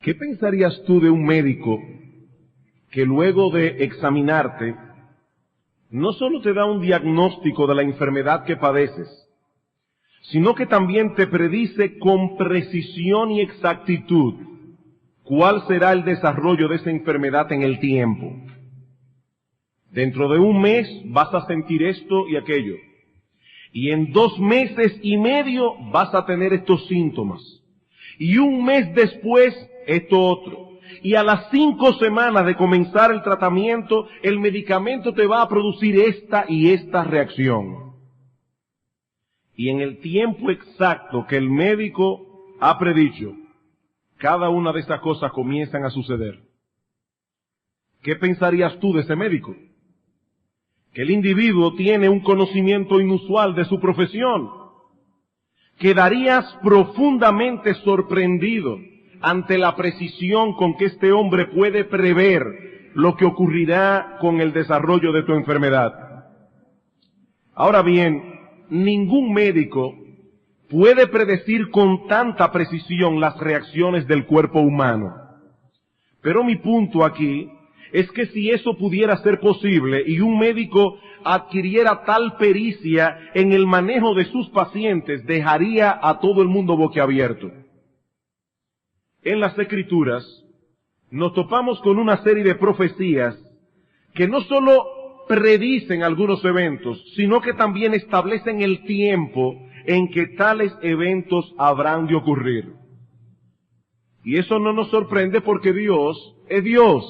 ¿Qué pensarías tú de un médico que luego de examinarte no solo te da un diagnóstico de la enfermedad que padeces, sino que también te predice con precisión y exactitud cuál será el desarrollo de esa enfermedad en el tiempo? Dentro de un mes vas a sentir esto y aquello, y en 2 meses y medio vas a tener estos síntomas, y un mes después esto otro, y a las 5 semanas de comenzar el tratamiento, el medicamento te va a producir esta y esta reacción. Y en el tiempo exacto que el médico ha predicho, cada una de estas cosas comienzan a suceder. ¿Qué pensarías tú de ese médico? Que el individuo tiene un conocimiento inusual de su profesión. Quedarías profundamente sorprendido ante la precisión con que este hombre puede prever lo que ocurrirá con el desarrollo de tu enfermedad. Ahora bien, ningún médico puede predecir con tanta precisión las reacciones del cuerpo humano. Pero mi punto aquí es que si eso pudiera ser posible y un médico adquiriera tal pericia en el manejo de sus pacientes, dejaría a todo el mundo boquiabierto. En las Escrituras nos topamos con una serie de profecías que no solo predicen algunos eventos, sino que también establecen el tiempo en que tales eventos habrán de ocurrir. Y eso no nos sorprende porque Dios es Dios.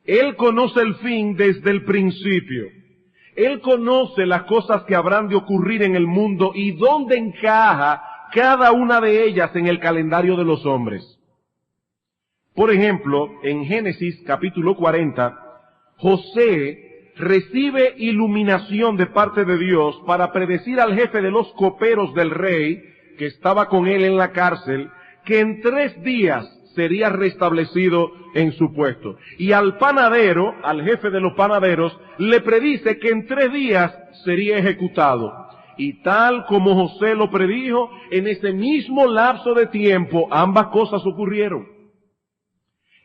Él conoce el fin desde el principio. Él conoce las cosas que habrán de ocurrir en el mundo y dónde encaja cada una de ellas en el calendario de los hombres. Por ejemplo, en Génesis capítulo 40, José recibe iluminación de parte de Dios para predecir al jefe de los coperos del rey, que estaba con él en la cárcel, que en 3 días sería restablecido en su puesto. Y al panadero, al jefe de los panaderos, le predice que en 3 días sería ejecutado. Y tal como José lo predijo, en ese mismo lapso de tiempo, ambas cosas ocurrieron.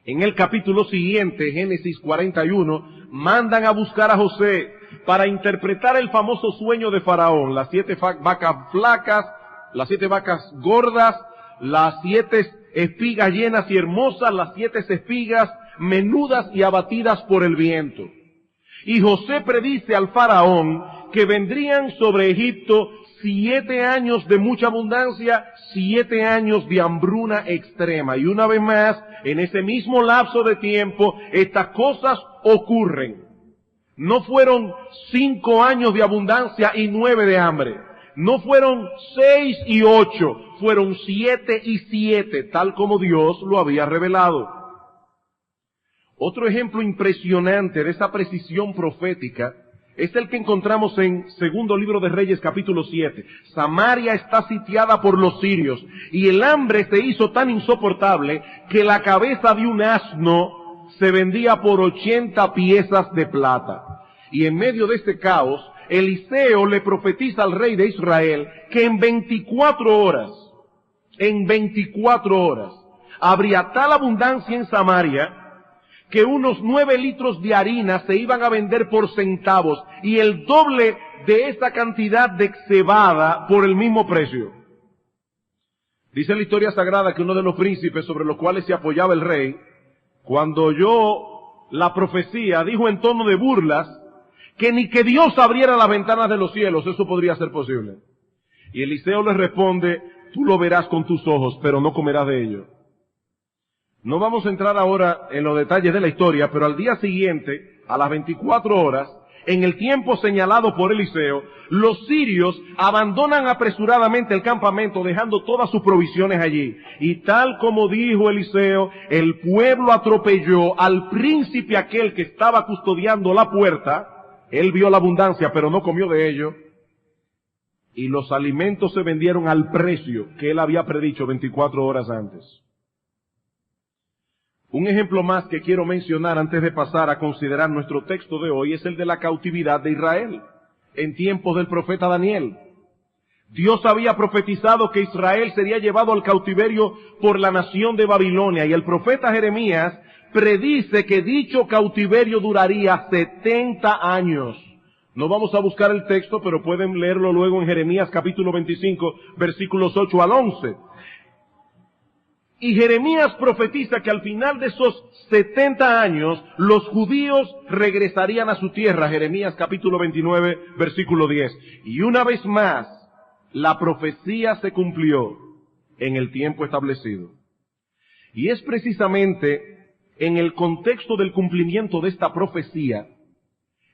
En el capítulo siguiente, Génesis 41, mandan a buscar a José para interpretar el famoso sueño de Faraón, las 7 vacas flacas, las 7 vacas gordas, las 7 espigas llenas y hermosas, las 7 espigas menudas y abatidas por el viento. Y José predice al Faraón que vendrían sobre Egipto 7 años de mucha abundancia, 7 años de hambruna extrema. Y una vez más, en ese mismo lapso de tiempo, estas cosas ocurren. No fueron 5 años de abundancia y 9 de hambre. No fueron 6 y 8, fueron 7 y 7, tal como Dios lo había revelado. Otro ejemplo impresionante de esa precisión profética es el que encontramos en Segundo Libro de Reyes, capítulo 7. Samaria está sitiada por los sirios, y el hambre se hizo tan insoportable que la cabeza de un asno se vendía por 80 piezas de plata. Y en medio de este caos, Eliseo le profetiza al rey de Israel que en 24 horas, habría tal abundancia en Samaria que unos 9 litros de harina se iban a vender por centavos y el doble de esa cantidad de cebada por el mismo precio. Dice la historia sagrada que uno de los príncipes sobre los cuales se apoyaba el rey, cuando oyó la profecía, dijo en tono de burlas que ni que Dios abriera las ventanas de los cielos, eso podría ser posible. Y Eliseo le responde, tú lo verás con tus ojos, pero no comerás de ello. No vamos a entrar ahora en los detalles de la historia, pero al día siguiente, a las 24 horas, en el tiempo señalado por Eliseo, los sirios abandonan apresuradamente el campamento, dejando todas sus provisiones allí. Y tal como dijo Eliseo, el pueblo atropelló al príncipe aquel que estaba custodiando la puerta. Él vio la abundancia, pero no comió de ello. Y los alimentos se vendieron al precio que él había predicho 24 horas antes. Un ejemplo más que quiero mencionar antes de pasar a considerar nuestro texto de hoy es el de la cautividad de Israel en tiempos del profeta Daniel. Dios había profetizado que Israel sería llevado al cautiverio por la nación de Babilonia, y el profeta Jeremías predice que dicho cautiverio duraría 70 años. No vamos a buscar el texto, pero pueden leerlo luego en Jeremías capítulo 25, versículos 8 al 11. Y Jeremías profetiza que al final de esos 70 años, los judíos regresarían a su tierra. Jeremías capítulo 29, versículo 10. Y una vez más, la profecía se cumplió en el tiempo establecido. Y es precisamente en el contexto del cumplimiento de esta profecía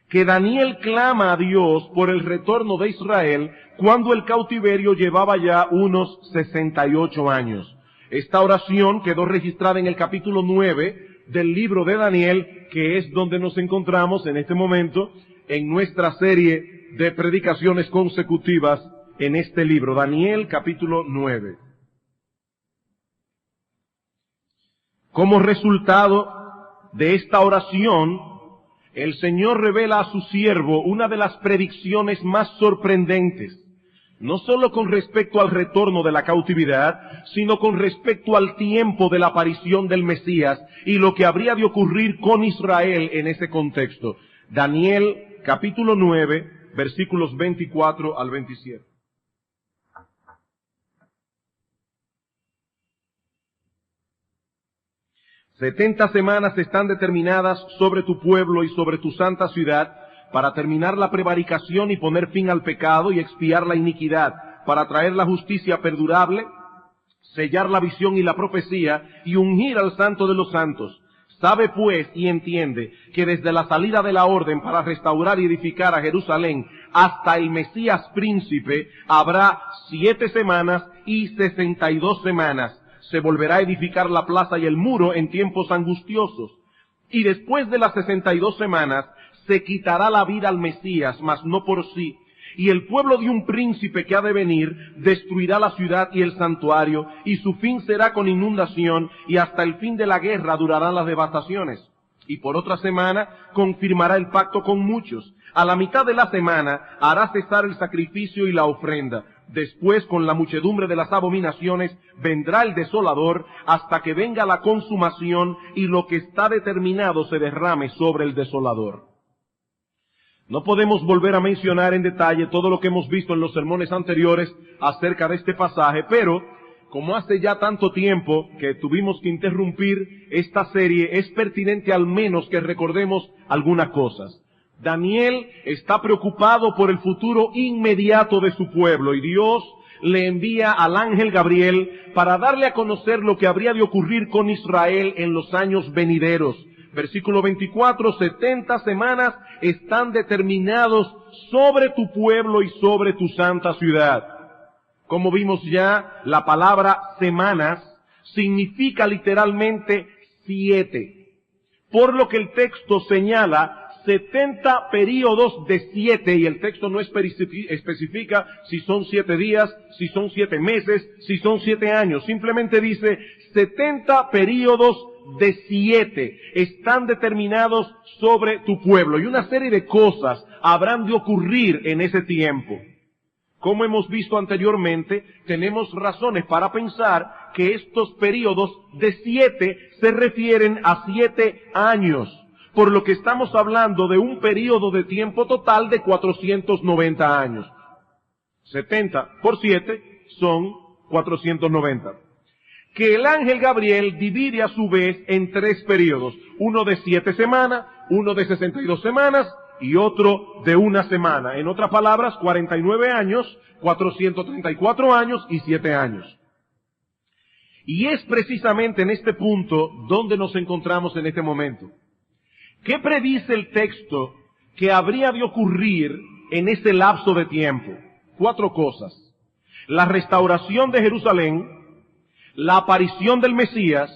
que Daniel clama a Dios por el retorno de Israel cuando el cautiverio llevaba ya unos 68 años. Esta oración quedó registrada en el capítulo 9 del libro de Daniel, que es donde nos encontramos en este momento en nuestra serie de predicaciones consecutivas en este libro, Daniel capítulo 9. Como resultado de esta oración, el Señor revela a su siervo una de las predicciones más sorprendentes, no solo con respecto al retorno de la cautividad, sino con respecto al tiempo de la aparición del Mesías y lo que habría de ocurrir con Israel en ese contexto. Daniel capítulo 9, versículos 24 al 27. «70 semanas están determinadas sobre tu pueblo y sobre tu santa ciudad, para terminar la prevaricación y poner fin al pecado y expiar la iniquidad, para traer la justicia perdurable, sellar la visión y la profecía y ungir al Santo de los Santos. Sabe pues y entiende que desde la salida de la orden para restaurar y edificar a Jerusalén hasta el Mesías príncipe habrá 7 semanas y 62 semanas. Se volverá a edificar la plaza y el muro en tiempos angustiosos. Y después de las 62 semanas se quitará la vida al Mesías, mas no por sí. Y el pueblo de un príncipe que ha de venir destruirá la ciudad y el santuario, y su fin será con inundación, y hasta el fin de la guerra durarán las devastaciones. Y por otra semana confirmará el pacto con muchos. A la mitad de la semana hará cesar el sacrificio y la ofrenda. Después, con la muchedumbre de las abominaciones, vendrá el desolador hasta que venga la consumación y lo que está determinado se derrame sobre el desolador». No podemos volver a mencionar en detalle todo lo que hemos visto en los sermones anteriores acerca de este pasaje, pero como hace ya tanto tiempo que tuvimos que interrumpir esta serie, es pertinente al menos que recordemos algunas cosas. Daniel está preocupado por el futuro inmediato de su pueblo y Dios le envía al ángel Gabriel para darle a conocer lo que habría de ocurrir con Israel en los años venideros. Versículo 24, 70 semanas están determinados sobre tu pueblo y sobre tu santa ciudad. Como vimos ya, la palabra semanas significa literalmente 7, por lo que el texto señala 70 períodos de 7, y el texto no especifica si son 7 días, si son 7 meses, si son 7 años. Simplemente dice 70 períodos de 7 están determinados sobre tu pueblo, y una serie de cosas habrán de ocurrir en ese tiempo. Como hemos visto anteriormente, tenemos razones para pensar que estos períodos de 7 se refieren a 7 años, por lo que estamos hablando de un período de tiempo total de 490 años. 70 por 7 son 490. Que el ángel Gabriel divide a su vez en 3 períodos, uno de 7 semanas, uno de 62 semanas y otro de 1 semana. En otras palabras, 49 años, 434 años y 7 años. Y es precisamente en este punto donde nos encontramos en este momento. ¿Qué predice el texto que habría de ocurrir en ese lapso de tiempo? 4 cosas. La restauración de Jerusalén, la aparición del Mesías,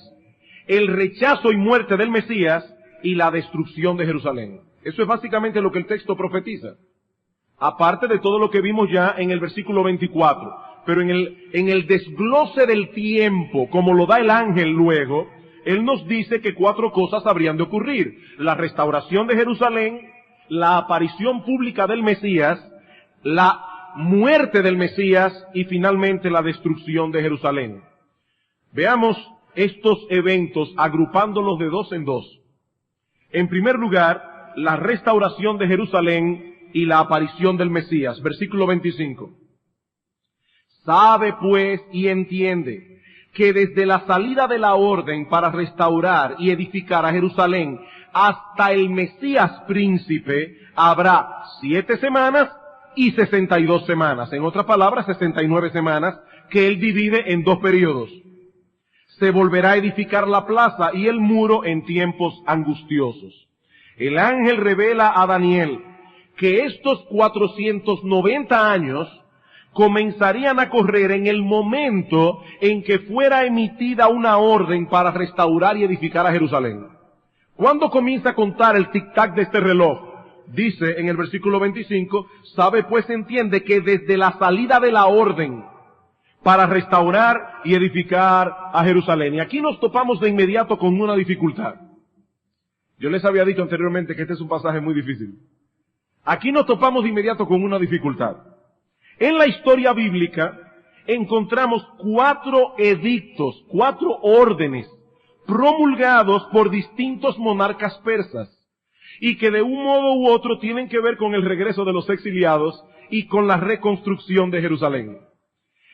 el rechazo y muerte del Mesías y la destrucción de Jerusalén. Eso es básicamente lo que el texto profetiza. Aparte de todo lo que vimos ya en el versículo 24. Pero en el desglose del tiempo, como lo da el ángel luego, él nos dice que 4 cosas habrían de ocurrir. La restauración de Jerusalén, la aparición pública del Mesías, la muerte del Mesías y finalmente la destrucción de Jerusalén. Veamos estos eventos agrupándolos de dos en dos. En primer lugar, la restauración de Jerusalén y la aparición del Mesías. Versículo 25. Sabe pues y entiende que desde la salida de la orden para restaurar y edificar a Jerusalén hasta el Mesías príncipe habrá 7 semanas y 62 semanas. En otras palabras, 69 semanas que él divide en 2 periodos. Se volverá a edificar la plaza y el muro en tiempos angustiosos. El ángel revela a Daniel que estos 490 años comenzarían a correr en el momento en que fuera emitida una orden para restaurar y edificar a Jerusalén. ¿Cuándo comienza a contar el tic-tac de este reloj? Dice en el versículo 25, sabe pues entiende que desde la salida de la orden para restaurar y edificar a Jerusalén. Y aquí nos topamos de inmediato con una dificultad. Yo les había dicho anteriormente que este es un pasaje muy difícil. Aquí nos topamos de inmediato con una dificultad. En la historia bíblica encontramos 4 edictos, 4 órdenes promulgados por distintos monarcas persas y que de un modo u otro tienen que ver con el regreso de los exiliados y con la reconstrucción de Jerusalén.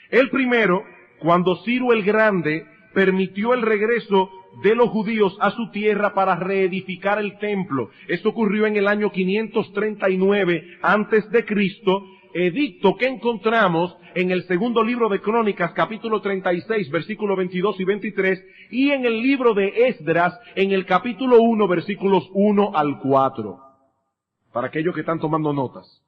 El primero, cuando Ciro el Grande permitió el regreso de los judíos a su tierra para reedificar el templo. Esto ocurrió en el año 539 antes de Cristo, edicto que encontramos en el segundo libro de Crónicas, capítulo 36, versículos 22 y 23, y en el libro de Esdras, en el capítulo 1, versículos 1 al 4. Para aquellos que están tomando notas.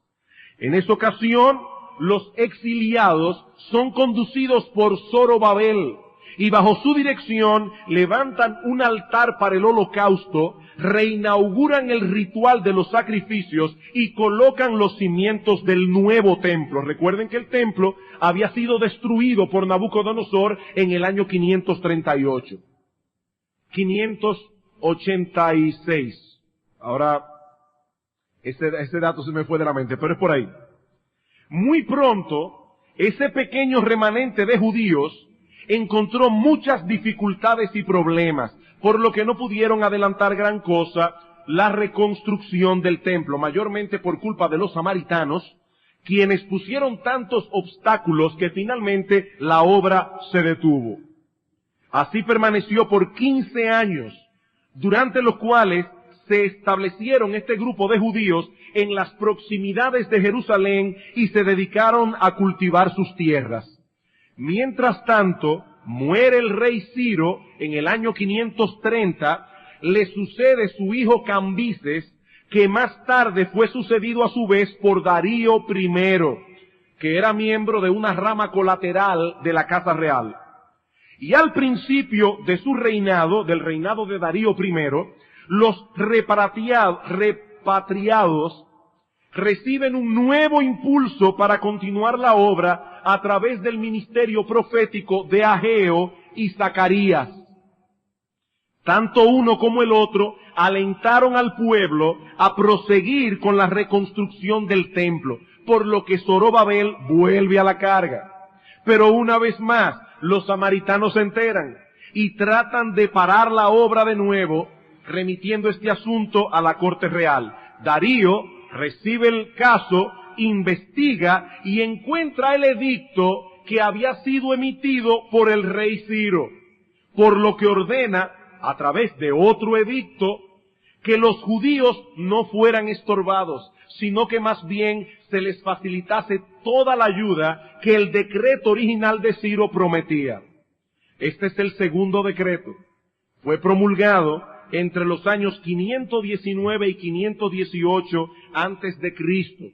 En esta ocasión, los exiliados son conducidos por Zorobabel, y bajo su dirección levantan un altar para el holocausto, reinauguran el ritual de los sacrificios y colocan los cimientos del nuevo templo. Recuerden que el templo había sido destruido por Nabucodonosor en el año 538. 586. Ahora, ese dato se me fue de la mente, pero es por ahí. Muy pronto, ese pequeño remanente de judíos encontró muchas dificultades y problemas, por lo que no pudieron adelantar gran cosa la reconstrucción del templo, mayormente por culpa de los samaritanos, quienes pusieron tantos obstáculos que finalmente la obra se detuvo. Así permaneció por 15 años, durante los cuales se establecieron este grupo de judíos en las proximidades de Jerusalén y se dedicaron a cultivar sus tierras. Mientras tanto, muere el rey Ciro en el año 530, le sucede su hijo Cambises, que más tarde fue sucedido a su vez por Darío I, que era miembro de una rama colateral de la casa real. Y al principio de su reinado, del reinado de Darío I, los repatriados reciben un nuevo impulso para continuar la obra a través del ministerio profético de Ageo y Zacarías. Tanto uno como el otro alentaron al pueblo a proseguir con la reconstrucción del templo, por lo que Zorobabel vuelve a la carga. Pero una vez más, los samaritanos se enteran y tratan de parar la obra de nuevo, remitiendo este asunto a la corte real. Darío recibe el caso, investiga y encuentra el edicto que había sido emitido por el rey Ciro, por lo que ordena, a través de otro edicto, que los judíos no fueran estorbados, sino que más bien se les facilitase toda la ayuda que el decreto original de Ciro prometía. Este es el segundo decreto. Fue promulgado entre los años 519 y 518 antes de Cristo,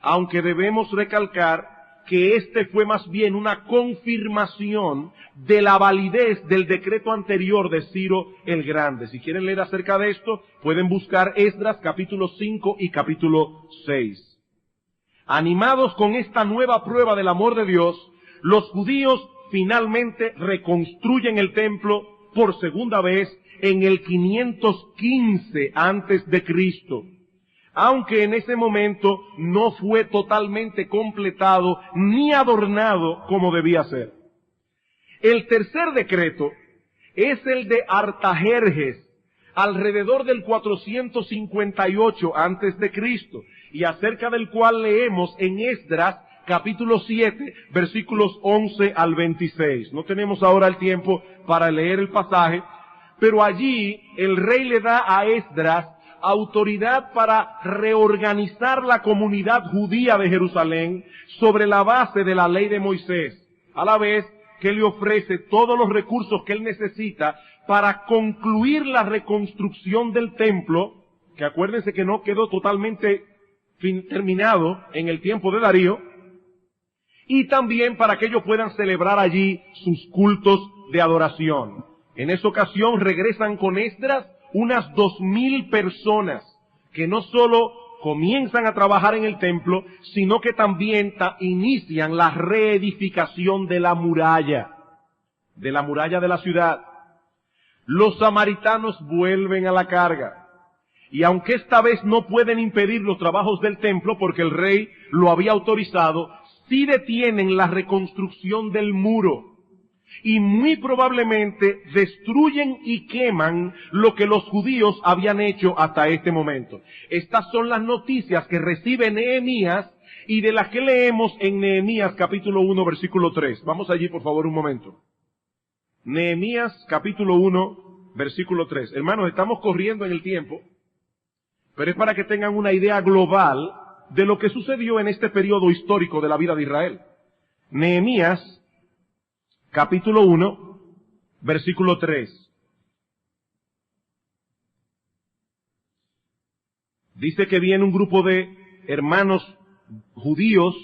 aunque debemos recalcar que este fue más bien una confirmación de la validez del decreto anterior de Ciro el Grande. Si quieren leer acerca de esto, pueden buscar Esdras capítulo 5 y capítulo 6. Animados con esta nueva prueba del amor de Dios, los judíos finalmente reconstruyen el templo por segunda vez en el 515 antes de Cristo. aunque en ese momento no fue totalmente completado ni adornado como debía ser. El tercer decreto es el de Artajerjes, alrededor del 458 antes de Cristo, y acerca del cual leemos en Esdras capítulo 7, versículos 11 al 26. No tenemos ahora el tiempo para leer el pasaje, pero allí el rey le da a Esdras autoridad para reorganizar la comunidad judía de Jerusalén sobre la base de la ley de Moisés, a la vez que le ofrece todos los recursos que él necesita para concluir la reconstrucción del templo, que acuérdense que no quedó totalmente terminado en el tiempo de Darío, y también para que ellos puedan celebrar allí sus cultos de adoración. En esa ocasión regresan con Esdras unas 2,000 personas que no solo comienzan a trabajar en el templo, sino que también inician la reedificación de la muralla de la ciudad. Los samaritanos vuelven a la carga, y aunque esta vez no pueden impedir los trabajos del templo porque el rey lo había autorizado, sí detienen la reconstrucción del muro, y muy probablemente destruyen y queman lo que los judíos habían hecho hasta este momento. Estas son las noticias que recibe Nehemías y de las que leemos en Nehemías capítulo 1 versículo 3. Vamos allí por favor un momento. Nehemías capítulo 1 versículo 3. Hermanos, estamos corriendo en el tiempo, pero es para que tengan una idea global de lo que sucedió en este periodo histórico de la vida de Israel. Nehemías capítulo 1, versículo 3. Dice que viene un grupo de hermanos judíos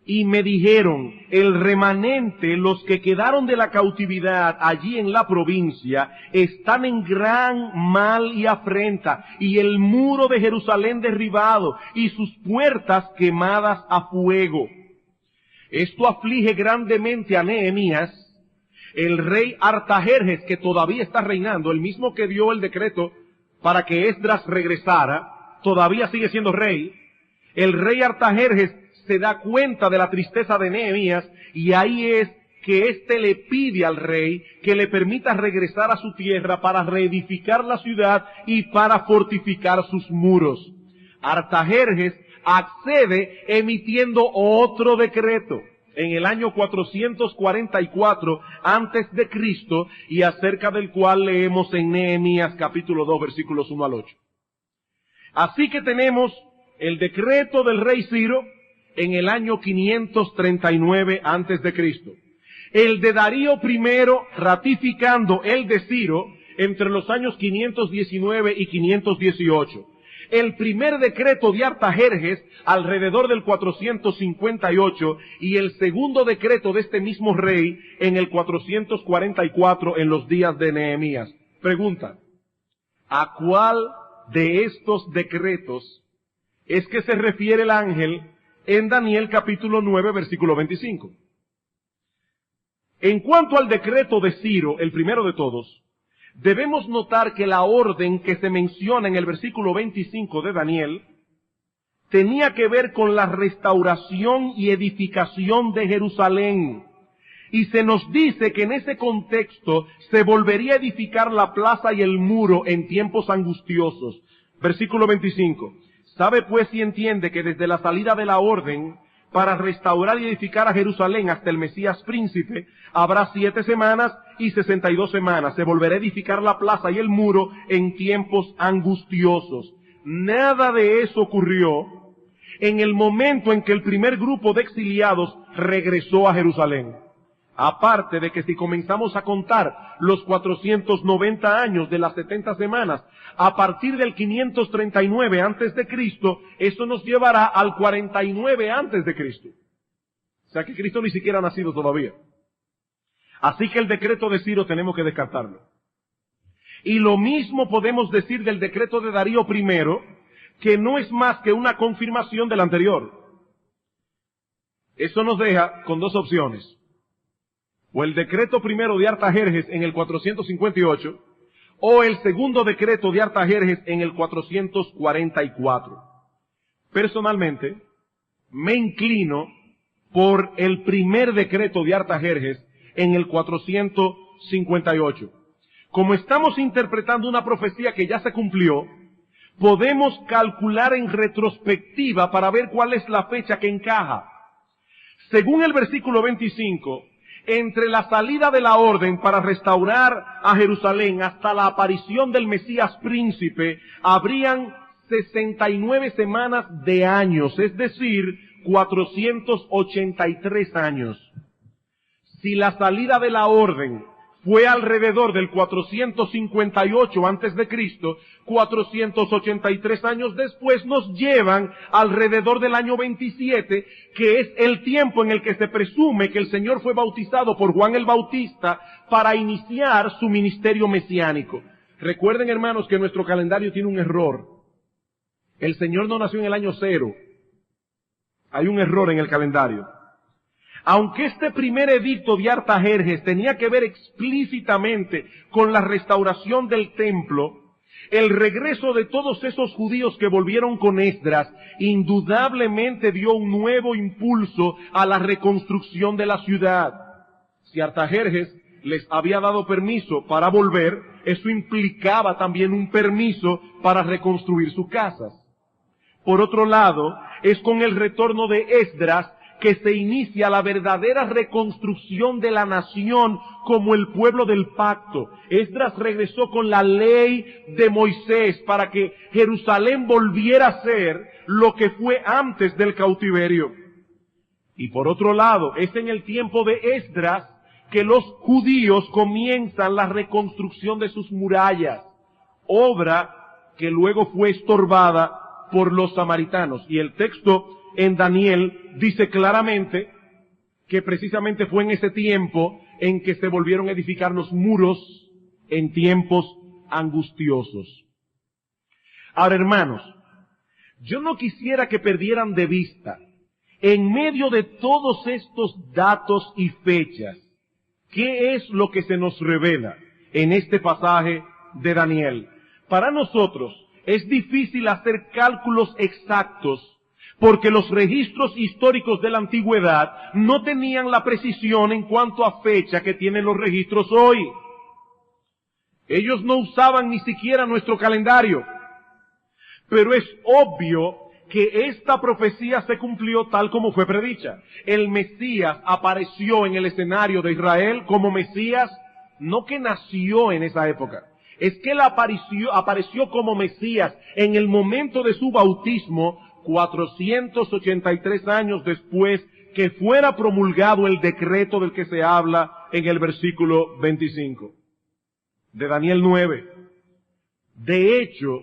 y me dijeron, el remanente, los que quedaron de la cautividad allí en la provincia, están en gran mal y afrenta, y el muro de Jerusalén derribado, y sus puertas quemadas a fuego. Esto aflige grandemente a Nehemías. El rey Artajerjes, que todavía está reinando, el mismo que dio el decreto para que Esdras regresara, todavía sigue siendo rey. El rey Artajerjes se da cuenta de la tristeza de Nehemías, y ahí es que éste le pide al rey que le permita regresar a su tierra para reedificar la ciudad y para fortificar sus muros. Artajerjes accede emitiendo otro decreto en el año 444 antes de Cristo, y acerca del cual leemos en Nehemías capítulo 2 versículos 1 al 8. Así que tenemos el decreto del rey Ciro en el año 539 antes de Cristo. El de Darío I ratificando el de Ciro entre los años 519 y 518. El primer decreto de Artajerjes alrededor del 458 y el segundo decreto de este mismo rey en el 444 en los días de Nehemías. Pregunta, ¿a cuál de estos decretos es que se refiere el ángel en Daniel capítulo 9 versículo 25? En cuanto al decreto de Ciro, el primero de todos, debemos notar que la orden que se menciona en el versículo 25 de Daniel tenía que ver con la restauración y edificación de Jerusalén. Y se nos dice que en ese contexto se volvería a edificar la plaza y el muro en tiempos angustiosos. Versículo 25. Sabe pues y entiende que desde la salida de la orden para restaurar y edificar a Jerusalén hasta el Mesías príncipe, habrá 7 semanas y 62 semanas. Se volverá a edificar la plaza y el muro en tiempos angustiosos. Nada de eso ocurrió en el momento en que el primer grupo de exiliados regresó a Jerusalén. Aparte de que si comenzamos a contar los 490 años de las 70 semanas, a partir del 539 antes de Cristo, eso nos llevará al 49 antes de Cristo. O sea que Cristo ni siquiera ha nacido todavía. Así que el decreto de Ciro tenemos que descartarlo. Y lo mismo podemos decir del decreto de Darío I, que no es más que una confirmación del anterior. Eso nos deja con dos opciones. O el decreto primero de Artajerjes en el 458, o el segundo decreto de Artajerjes en el 444. Personalmente, me inclino por el primer decreto de Artajerjes en el 458. Como estamos interpretando una profecía que ya se cumplió, podemos calcular en retrospectiva para ver cuál es la fecha que encaja. Según el versículo 25, entre la salida de la orden para restaurar a Jerusalén hasta la aparición del Mesías príncipe, habrían 69 semanas de años, es decir, 483 años. Si la salida de la orden fue alrededor del 458 antes de Cristo, 483 años después nos llevan alrededor del año 27, que es el tiempo en el que se presume que el Señor fue bautizado por Juan el Bautista para iniciar su ministerio mesiánico. Recuerden, hermanos, que nuestro calendario tiene un error. El Señor no nació en el año 0. Hay un error en el calendario. Aunque este primer edicto de Artajerjes tenía que ver explícitamente con la restauración del templo, el regreso de todos esos judíos que volvieron con Esdras indudablemente dio un nuevo impulso a la reconstrucción de la ciudad. Si Artajerjes les había dado permiso para volver, eso implicaba también un permiso para reconstruir sus casas. Por otro lado, es con el retorno de Esdras que se inicia la verdadera reconstrucción de la nación como el pueblo del pacto. Esdras regresó con la ley de Moisés para que Jerusalén volviera a ser lo que fue antes del cautiverio. Y por otro lado, es en el tiempo de Esdras que los judíos comienzan la reconstrucción de sus murallas, obra que luego fue estorbada por los samaritanos. Y el texto en Daniel dice claramente que precisamente fue en ese tiempo en que se volvieron a edificar los muros en tiempos angustiosos. Ahora, hermanos, yo no quisiera que perdieran de vista, en medio de todos estos datos y fechas, ¿qué es lo que se nos revela en este pasaje de Daniel? Para nosotros es difícil hacer cálculos exactos porque los registros históricos de la antigüedad no tenían la precisión en cuanto a fecha que tienen los registros hoy. Ellos no usaban ni siquiera nuestro calendario. Pero es obvio que esta profecía se cumplió tal como fue predicha. El Mesías apareció en el escenario de Israel como Mesías, no que nació en esa época. Es que él apareció como Mesías en el momento de su bautismo, 483 años después que fuera promulgado el decreto del que se habla en el versículo 25 de Daniel 9. De hecho,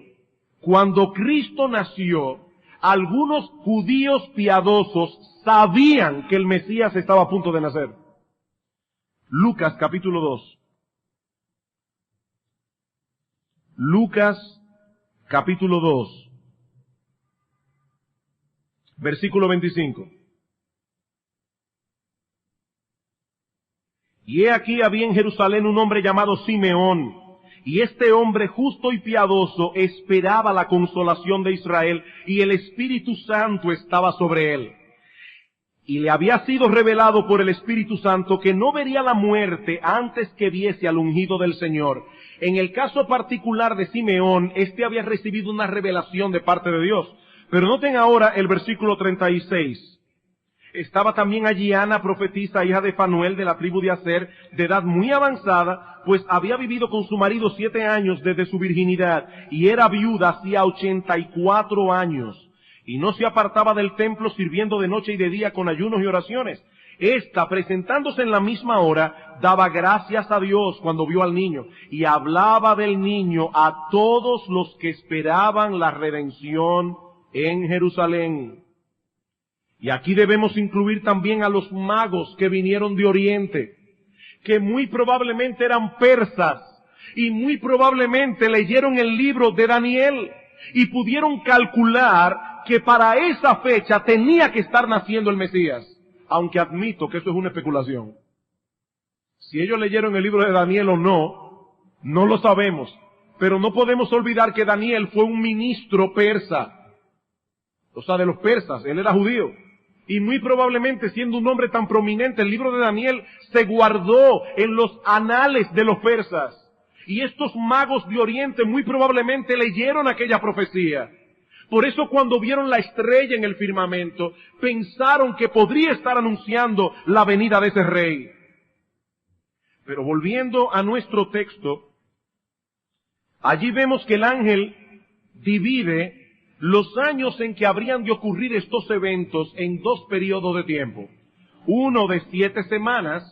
cuando Cristo nació, algunos judíos piadosos sabían que el Mesías estaba a punto de nacer. Lucas capítulo 2. Lucas capítulo 2. Versículo 25. Y he aquí había en Jerusalén un hombre llamado Simeón, y este hombre justo y piadoso esperaba la consolación de Israel, y el Espíritu Santo estaba sobre él. Y le había sido revelado por el Espíritu Santo que no vería la muerte antes que viese al ungido del Señor. En el caso particular de Simeón, este había recibido una revelación de parte de Dios. Pero noten ahora el versículo 36. Estaba también allí Ana, profetisa, hija de Fanuel, de la tribu de Aser, de edad muy avanzada, pues había vivido con su marido 7 años desde su virginidad, y era viuda hacía 84 años, y no se apartaba del templo sirviendo de noche y de día con ayunos y oraciones. Esta, presentándose en la misma hora, daba gracias a Dios cuando vio al niño, y hablaba del niño a todos los que esperaban la redención en Jerusalén. Y aquí debemos incluir también a los magos que vinieron de Oriente, que muy probablemente eran persas, y muy probablemente leyeron el libro de Daniel, y pudieron calcular que para esa fecha tenía que estar naciendo el Mesías, aunque admito que eso es una especulación. Si ellos leyeron el libro de Daniel o no, no lo sabemos, pero no podemos olvidar que Daniel fue un ministro persa. o sea, de los persas. Él era judío. Y muy probablemente, siendo un hombre tan prominente, el libro de Daniel se guardó en los anales de los persas. Y estos magos de Oriente muy probablemente leyeron aquella profecía. Por eso cuando vieron la estrella en el firmamento, pensaron que podría estar anunciando la venida de ese rey. Pero volviendo a nuestro texto, allí vemos que el ángel divide los años en que habrían de ocurrir estos eventos en dos periodos de tiempo. Uno de 7 semanas,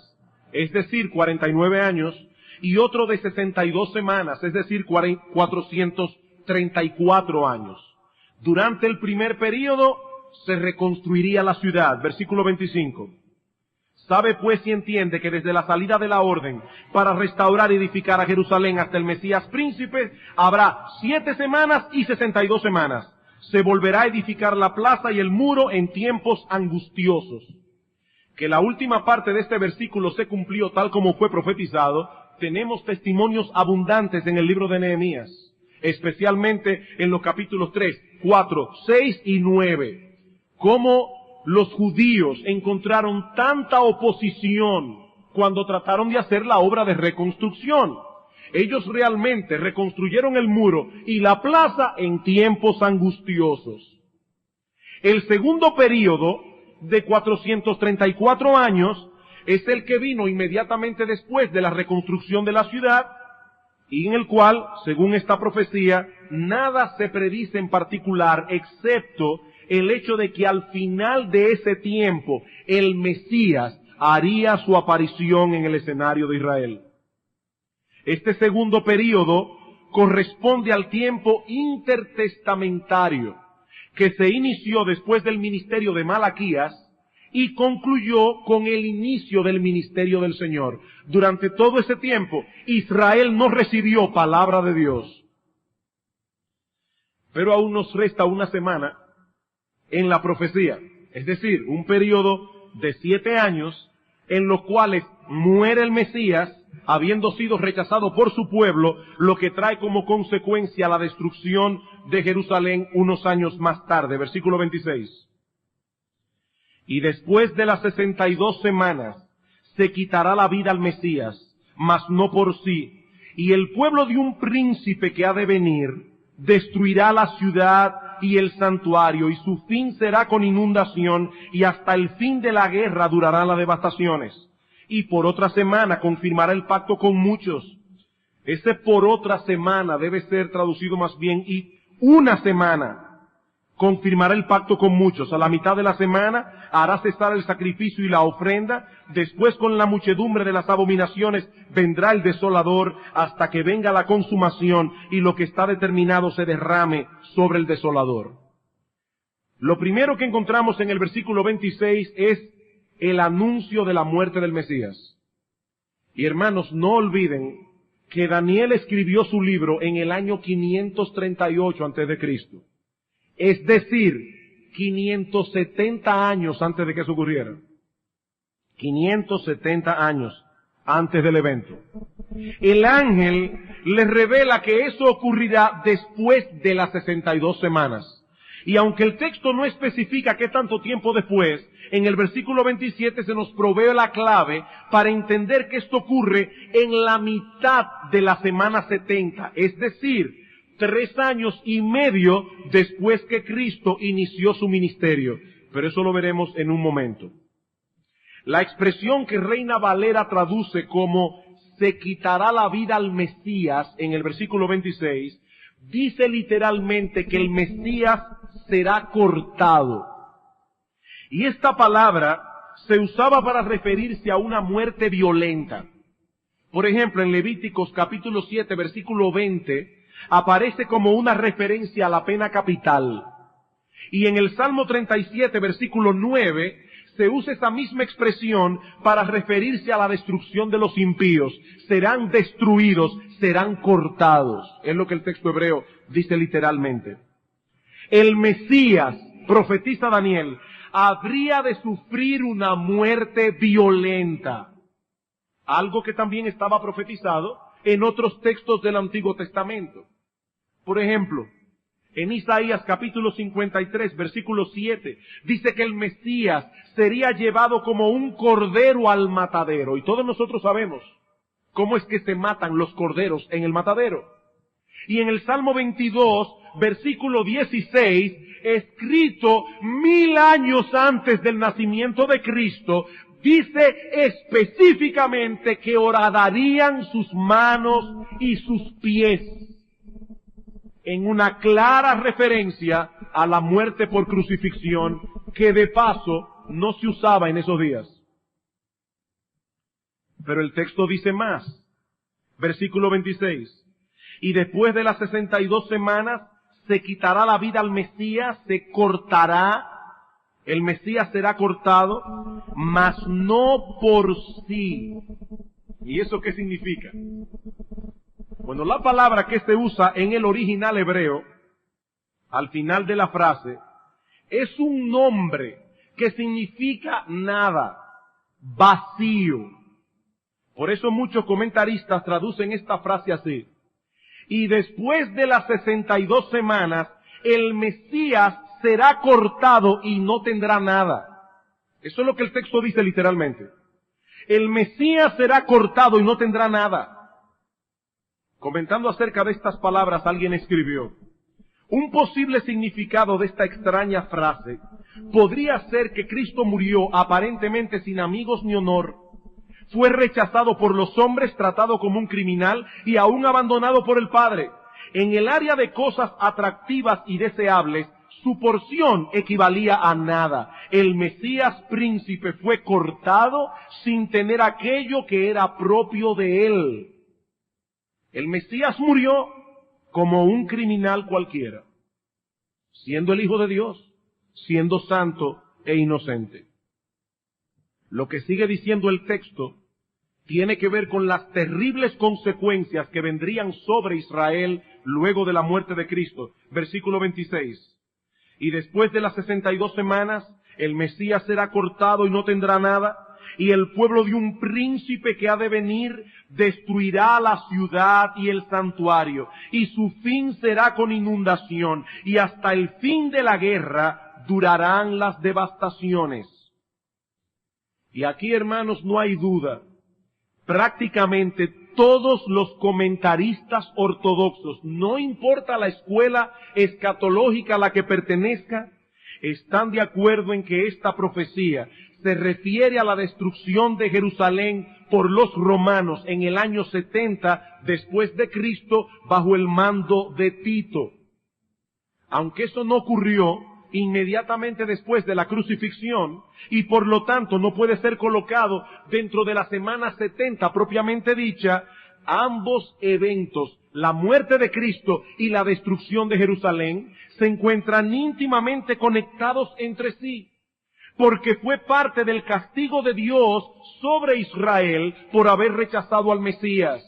es decir, 49 años, y otro de 62 semanas, es decir, 434 años. Durante el primer periodo se reconstruiría la ciudad. Versículo 25. Sabe pues y entiende que desde la salida de la orden para restaurar y edificar a Jerusalén hasta el Mesías príncipe, habrá 7 semanas y 62 semanas. Se volverá a edificar la plaza y el muro en tiempos angustiosos. Que la última parte de este versículo se cumplió tal como fue profetizado, tenemos testimonios abundantes en el libro de Nehemías, especialmente en los capítulos 3, 4, 6 y 9. Cómo los judíos encontraron tanta oposición cuando trataron de hacer la obra de reconstrucción. Ellos realmente reconstruyeron el muro y la plaza en tiempos angustiosos. El segundo período de 434 años es el que vino inmediatamente después de la reconstrucción de la ciudad y en el cual, según esta profecía, nada se predice en particular excepto el hecho de que al final de ese tiempo el Mesías haría su aparición en el escenario de Israel. Este segundo período corresponde al tiempo intertestamentario que se inició después del ministerio de Malaquías y concluyó con el inicio del ministerio del Señor. Durante todo ese tiempo, Israel no recibió palabra de Dios. Pero aún nos resta una semana en la profecía, es decir, un periodo de 7 años en los cuales muere el Mesías, habiendo sido rechazado por su pueblo, lo que trae como consecuencia la destrucción de Jerusalén unos años más tarde. Versículo 26. Y después de las 62 semanas se quitará la vida al Mesías, mas no por sí, y el pueblo de un príncipe que ha de venir destruirá la ciudad y el santuario, y su fin será con inundación, y hasta el fin de la guerra durarán las devastaciones. Y por otra semana confirmará el pacto con muchos. Ese por otra semana debe ser traducido más bien, y una semana confirmará el pacto con muchos. A la mitad de la semana hará cesar el sacrificio y la ofrenda. Después con la muchedumbre de las abominaciones vendrá el desolador hasta que venga la consumación y lo que está determinado se derrame sobre el desolador. Lo primero que encontramos en el versículo 26 es el anuncio de la muerte del Mesías. Y hermanos, no olviden que Daniel escribió su libro en el año 538 antes de Cristo. Es decir, 570 años antes de que eso ocurriera. 570 años antes del evento. El ángel les revela que eso ocurrirá después de las 62 semanas. Y aunque el texto no especifica qué tanto tiempo después, en el versículo 27 se nos provee la clave para entender que esto ocurre en la mitad de la semana 70, es decir, 3 años y medio después que Cristo inició su ministerio. Pero eso lo veremos en un momento. La expresión que Reina Valera traduce como se quitará la vida al Mesías en el versículo 26, dice literalmente que el Mesías será cortado. Y esta palabra se usaba para referirse a una muerte violenta. Por ejemplo, en Levíticos capítulo 7, versículo 20, aparece como una referencia a la pena capital. Y en el Salmo 37, versículo 9, se usa esa misma expresión para referirse a la destrucción de los impíos. Serán destruidos, serán cortados. Es lo que el texto hebreo dice literalmente. El Mesías, profetiza Daniel, habría de sufrir una muerte violenta. Algo que también estaba profetizado en otros textos del Antiguo Testamento. Por ejemplo, En Isaías capítulo 53, versículo 7, dice que el Mesías sería llevado como un cordero al matadero. Y todos nosotros sabemos cómo es que se matan los corderos en el matadero. Y en el Salmo 22, versículo 16, escrito 1000 años antes del nacimiento de Cristo, dice específicamente que horadarían sus manos y sus pies, en una clara referencia a la muerte por crucifixión, que de paso no se usaba en esos días. Pero el texto dice más, versículo 26, y después de las 62 semanas se quitará la vida al Mesías, se cortará, el Mesías será cortado, mas no por sí. ¿Y eso qué significa? Bueno, la palabra que se usa en el original hebreo, al final de la frase, es un nombre que significa nada, vacío. Por eso muchos comentaristas traducen esta frase así: y después de las 62 semanas, el Mesías será cortado y no tendrá nada. Eso es lo que el texto dice literalmente. El Mesías será cortado y no tendrá nada. Comentando acerca de estas palabras, alguien escribió: un posible significado de esta extraña frase podría ser que Cristo murió aparentemente sin amigos ni honor, fue rechazado por los hombres, tratado como un criminal y aún abandonado por el Padre. En el área de cosas atractivas y deseables, su porción equivalía a nada. El Mesías príncipe fue cortado sin tener aquello que era propio de él. El Mesías murió como un criminal cualquiera, siendo el Hijo de Dios, siendo santo e inocente. Lo que sigue diciendo el texto tiene que ver con las terribles consecuencias que vendrían sobre Israel luego de la muerte de Cristo. Versículo 26. Y después de las 62 semanas, el Mesías será cortado y no tendrá nada, y el pueblo de un príncipe que ha de venir destruirá la ciudad y el santuario, y su fin será con inundación, y hasta el fin de la guerra durarán las devastaciones. Y aquí, hermanos, no hay duda. Prácticamente todos los comentaristas ortodoxos, no importa la escuela escatológica a la que pertenezca, están de acuerdo en que esta profecía se refiere a la destrucción de Jerusalén por los romanos en el año 70 después de Cristo bajo el mando de Tito. Aunque eso no ocurrió inmediatamente después de la crucifixión y por lo tanto no puede ser colocado dentro de la semana 70 propiamente dicha, ambos eventos, la muerte de Cristo y la destrucción de Jerusalén, se encuentran íntimamente conectados entre sí, porque fue parte del castigo de Dios sobre Israel por haber rechazado al Mesías.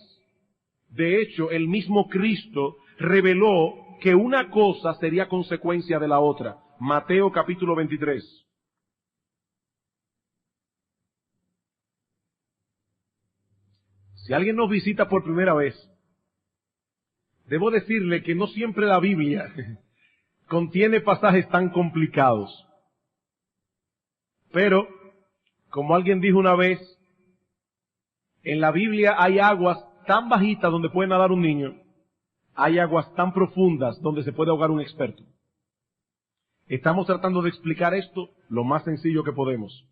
De hecho, el mismo Cristo reveló que una cosa sería consecuencia de la otra. Mateo capítulo 23. Si alguien nos visita por primera vez, debo decirle que no siempre la Biblia contiene pasajes tan complicados. Pero, como alguien dijo una vez, en la Biblia hay aguas tan bajitas donde puede nadar un niño, hay aguas tan profundas donde se puede ahogar un experto. Estamos tratando de explicar esto lo más sencillo que podemos.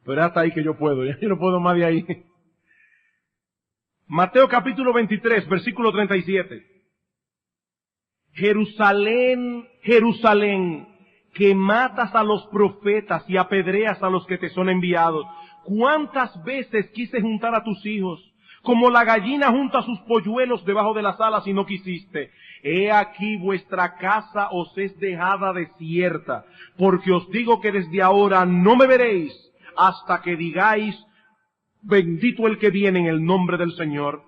Pero hasta ahí que yo puedo, yo no puedo más de ahí. Mateo capítulo 23, versículo 37. Jerusalén, Jerusalén, que matas a los profetas y apedreas a los que te son enviados. ¿Cuántas veces quise juntar a tus hijos, como la gallina junta sus polluelos debajo de las alas y no quisiste? He aquí vuestra casa os es dejada desierta, porque os digo que desde ahora no me veréis hasta que digáis, bendito el que viene en el nombre del Señor.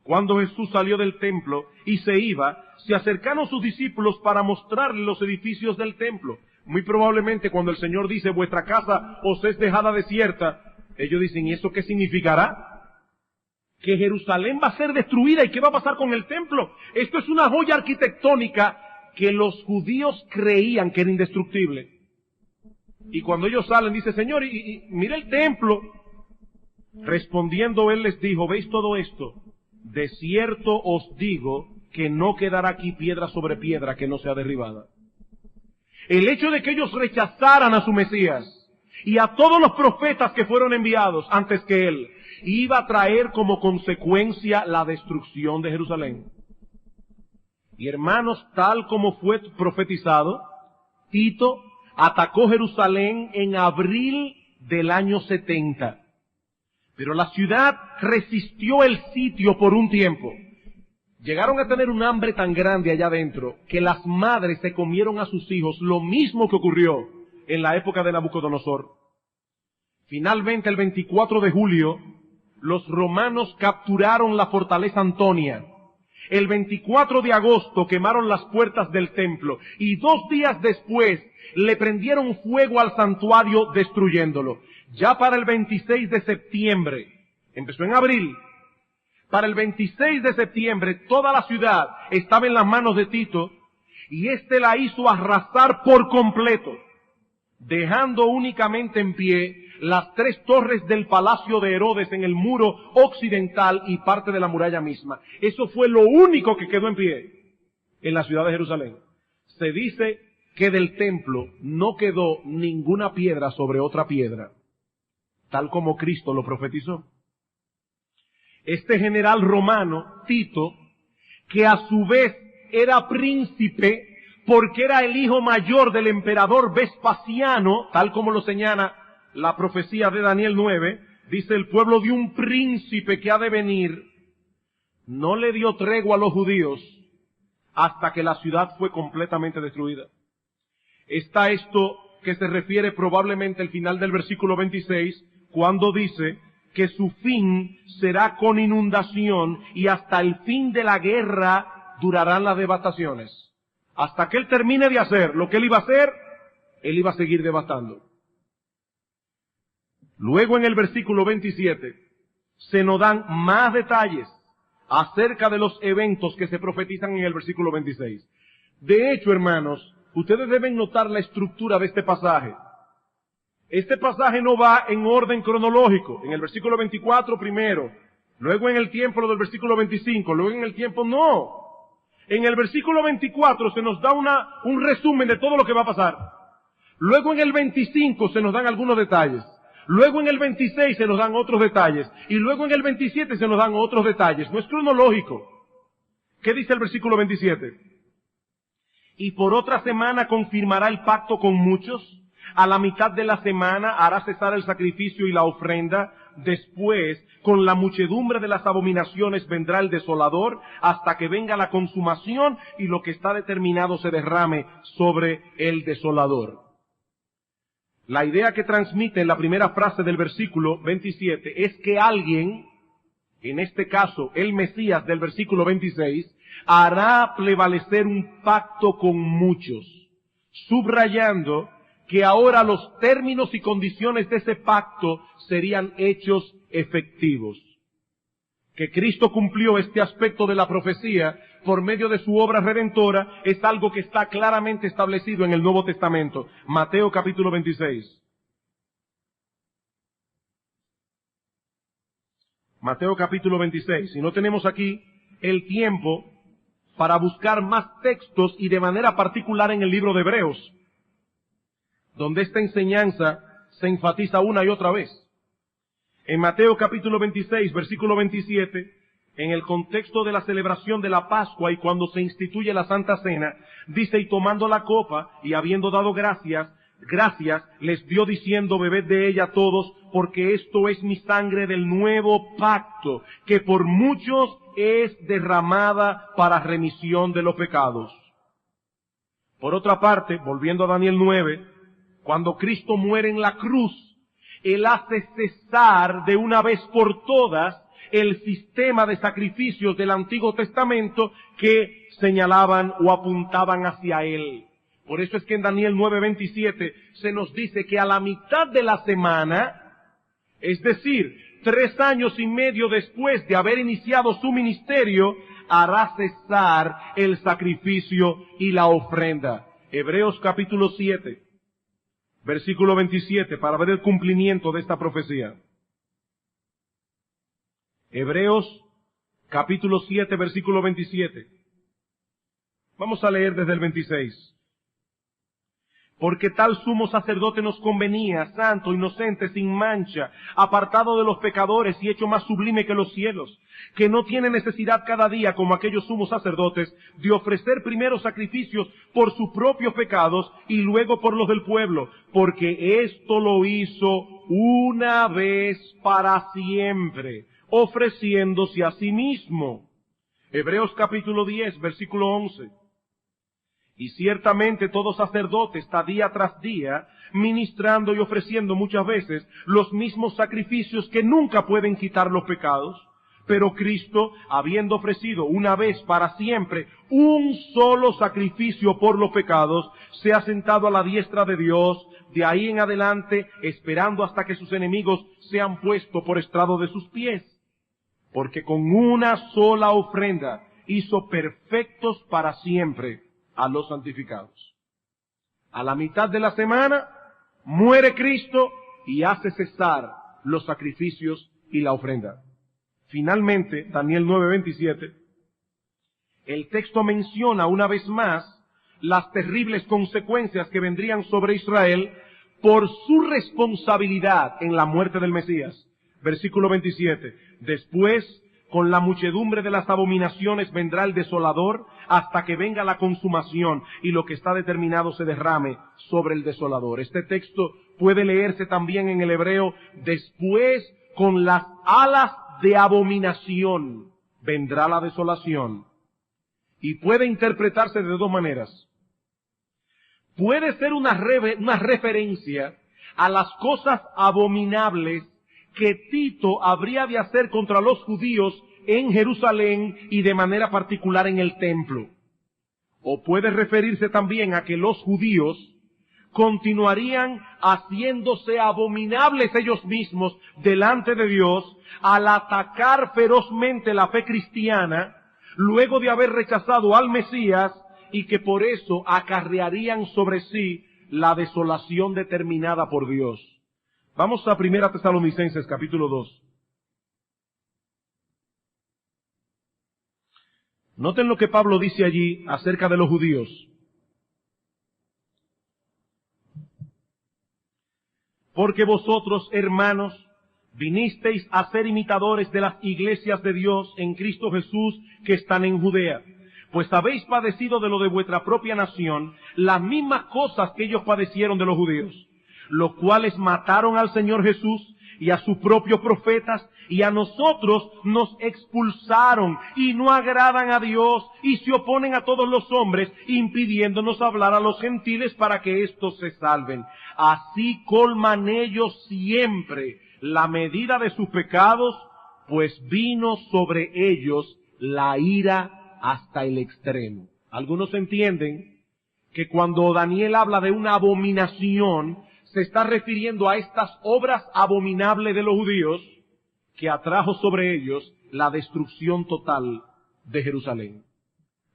Cuando Jesús salió del templo y se iba, se acercaron sus discípulos para mostrarle los edificios del templo. Muy probablemente cuando el Señor dice, vuestra casa os es dejada desierta, ellos dicen, ¿y eso qué significará? Que Jerusalén va a ser destruida, ¿y qué va a pasar con el templo? Esto es una joya arquitectónica que los judíos creían que era indestructible. Y cuando ellos salen, dice, Señor, y mira el templo. Respondiendo él les dijo, ¿veis todo esto? De cierto os digo que no quedará aquí piedra sobre piedra que no sea derribada. El hecho de que ellos rechazaran a su Mesías y a todos los profetas que fueron enviados antes que él, iba a traer como consecuencia la destrucción de Jerusalén. Y hermanos, tal como fue profetizado, Tito atacó Jerusalén en abril del año 70. Pero la ciudad resistió el sitio por un tiempo. Llegaron a tener un hambre tan grande allá adentro que las madres se comieron a sus hijos, lo mismo que ocurrió en la época de Nabucodonosor. Finalmente, el 24 de julio, los romanos capturaron la fortaleza Antonia. El 24 de agosto quemaron las puertas del templo y 2 días después le prendieron fuego al santuario destruyéndolo. Ya para el 26 de septiembre, empezó en abril, para el 26 de septiembre toda la ciudad estaba en las manos de Tito y éste la hizo arrasar por completo, dejando únicamente en pie las 3 torres del palacio de Herodes en el muro occidental y parte de la muralla misma. Eso fue lo único que quedó en pie en la ciudad de Jerusalén. Se dice que del templo no quedó ninguna piedra sobre otra piedra, tal como Cristo lo profetizó. Este general romano, Tito, que a su vez era príncipe porque era el hijo mayor del emperador Vespasiano, tal como lo señala la profecía de Daniel 9, dice el pueblo de un príncipe que ha de venir, no le dio tregua a los judíos hasta que la ciudad fue completamente destruida. Está esto que se refiere probablemente al final del versículo 26, cuando dice que su fin será con inundación y hasta el fin de la guerra durarán las devastaciones. Hasta que él termine de hacer lo que él iba a hacer, él iba a seguir devastando. Luego en el versículo 27 se nos dan más detalles acerca de los eventos que se profetizan en el versículo 26. De hecho, hermanos, ustedes deben notar la estructura de este pasaje. Este pasaje no va en orden cronológico. En el versículo 24 primero, luego en el tiempo lo del versículo 25, luego en el tiempo no. En el versículo 24 se nos da un resumen de todo lo que va a pasar. Luego en el 25 se nos dan algunos detalles. Luego en el 26 se nos dan otros detalles. Y luego en el 27 se nos dan otros detalles. No es cronológico. ¿Qué dice el versículo 27? Y por otra semana confirmará el pacto con muchos. A la mitad de la semana hará cesar el sacrificio y la ofrenda. Después, con la muchedumbre de las abominaciones vendrá el desolador hasta que venga la consumación y lo que está determinado se derrame sobre el desolador. La idea que transmite en la primera frase del versículo 27 es que alguien, en este caso el Mesías del versículo 26, hará prevalecer un pacto con muchos, subrayando que ahora los términos y condiciones de ese pacto serían hechos efectivos. Que Cristo cumplió este aspecto de la profecía por medio de su obra redentora es algo que está claramente establecido en el Nuevo Testamento. Mateo capítulo 26. Mateo capítulo 26. Si no tenemos aquí el tiempo para buscar más textos y de manera particular en el libro de Hebreos, donde esta enseñanza se enfatiza una y otra vez. En Mateo capítulo 26, versículo 27, en el contexto de la celebración de la Pascua y cuando se instituye la Santa Cena, dice, y tomando la copa y habiendo dado gracias, les dio diciendo, bebed de ella todos, porque esto es mi sangre del nuevo pacto, que por muchos es derramada para remisión de los pecados. Por otra parte, volviendo a Daniel 9, cuando Cristo muere en la cruz, Él hace cesar de una vez por todas el sistema de sacrificios del Antiguo Testamento que señalaban o apuntaban hacia Él. Por eso es que en Daniel 9:27 se nos dice que a la mitad de la semana, es decir, 3 años y medio después de haber iniciado su ministerio, hará cesar el sacrificio y la ofrenda. Hebreos capítulo 7, versículo 27, para ver el cumplimiento de esta profecía. Hebreos capítulo 7, versículo 27. Vamos a leer desde el 26. Porque tal sumo sacerdote nos convenía, santo, inocente, sin mancha, apartado de los pecadores y hecho más sublime que los cielos, que no tiene necesidad cada día, como aquellos sumos sacerdotes, de ofrecer primero sacrificios por sus propios pecados y luego por los del pueblo, porque esto lo hizo una vez para siempre, ofreciéndose a sí mismo. Hebreos capítulo 10, versículo 11. Y ciertamente todo sacerdote está día tras día ministrando y ofreciendo muchas veces los mismos sacrificios que nunca pueden quitar los pecados. Pero Cristo, habiendo ofrecido una vez para siempre un solo sacrificio por los pecados, se ha sentado a la diestra de Dios, de ahí en adelante, esperando hasta que sus enemigos sean puestos por estrado de sus pies. Porque con una sola ofrenda hizo perfectos para siempre a los santificados. A la mitad de la semana muere Cristo y hace cesar los sacrificios y la ofrenda. Finalmente, Daniel 9:27, el texto menciona una vez más las terribles consecuencias que vendrían sobre Israel por su responsabilidad en la muerte del Mesías. Versículo 27, después, con la muchedumbre de las abominaciones vendrá el desolador hasta que venga la consumación y lo que está determinado se derrame sobre el desolador. Este texto puede leerse también en el hebreo, después con las alas de abominación vendrá la desolación. Y puede interpretarse de dos maneras. Puede ser una referencia a las cosas abominables que Tito habría de hacer contra los judíos en Jerusalén y de manera particular en el templo. O puede referirse también a que los judíos continuarían haciéndose abominables ellos mismos delante de Dios al atacar ferozmente la fe cristiana luego de haber rechazado al Mesías y que por eso acarrearían sobre sí la desolación determinada por Dios. Vamos a 1 Tesalonicenses capítulo 2. Noten lo que Pablo dice allí acerca de los judíos. Porque vosotros, hermanos, vinisteis a ser imitadores de las iglesias de Dios en Cristo Jesús que están en Judea. Pues habéis padecido de lo de vuestra propia nación las mismas cosas que ellos padecieron de los judíos, los cuales mataron al Señor Jesús y a sus propios profetas, y a nosotros nos expulsaron y no agradan a Dios y se oponen a todos los hombres, impidiéndonos hablar a los gentiles para que éstos se salven. Así colman ellos siempre la medida de sus pecados, pues vino sobre ellos la ira hasta el extremo. Algunos entienden que cuando Daniel habla de una abominación, se está refiriendo a estas obras abominables de los judíos que atrajo sobre ellos la destrucción total de Jerusalén.